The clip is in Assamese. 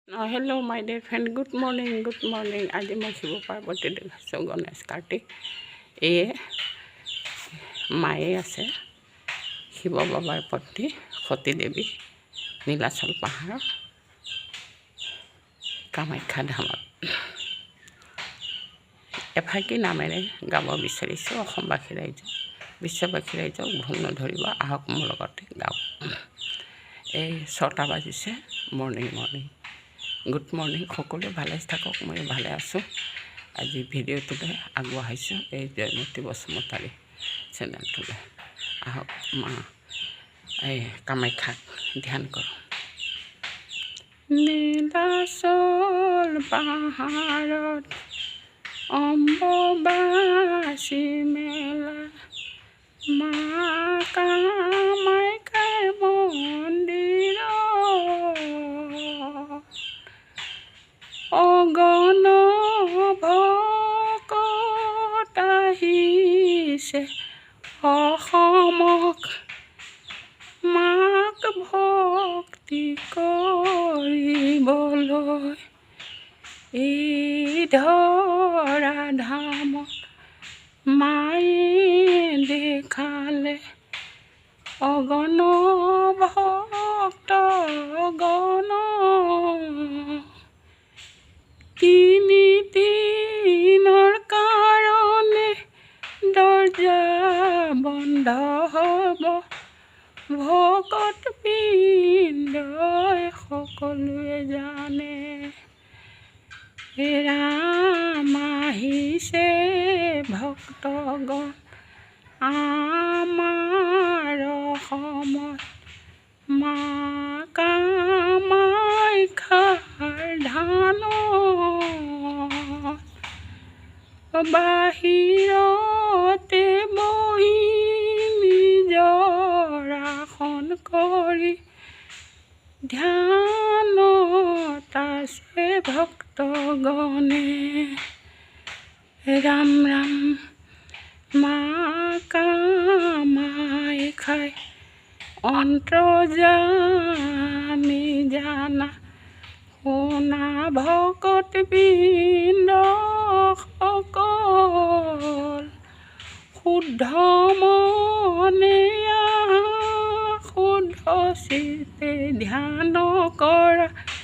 Hello, my dear friend. Good morning. Good morning. আজি মই শিৱ পাৰ্বতী দেখাইছোঁ গণেশ কাৰ্তিক এয়ে মায়ে আছে শিৱ বাবাৰ পত্নী সতী দেৱী নীলাচল পাহাৰৰ কামাখ্যা ধামত এফাকি নামেৰে গাব বিচাৰিছোঁ অসমবাসী ৰাইজ বিশ্ববাসী ৰাইজক ভুল নধৰিব আহক মোৰ লগতে গাওঁ এই 6টা বাজিছে মৰ্নিং গুড মৰ্নিং সকলোৱে ভালে থাকক মই ভালে আছোঁ আজি ভিডিঅ'টোলৈ আগবঢ়াইছোঁ এই জয়মতী বসুমতাৰী চেনেলটোলৈ আহক মা এই কামাখ্যাক ধ্যান কৰোঁ নীলাচল পাহাৰত অম্বুবাচী মেলা মা কামাখ্যাৰ অগণ ভকত আহিছে অসমক মাক ভক্তি কৰিবলৈ এই ধৰা ধামত মায়ে দেখালে অগণ ভক্ত গণ দিনৰ কাৰণে দৰ্জা বন্ধ হ'ব ভকত বৃন্দই সকলোৱে জানে ৰাম আহিছে ভক্তগণ আমাৰ অসমত মা কামাখ্যাৰ ধামত বাহিৰতে বহি নিজৰ আসন কৰি ধ্যানত আছে ভক্তগণে ৰাম ৰাম মা কামাখ্যাই অন্তৰ্যামী জানা শুনা ভকত বৃন্দ সকল শুদ্ধ মনে শুদ্ধ চিত্তে ধ্যান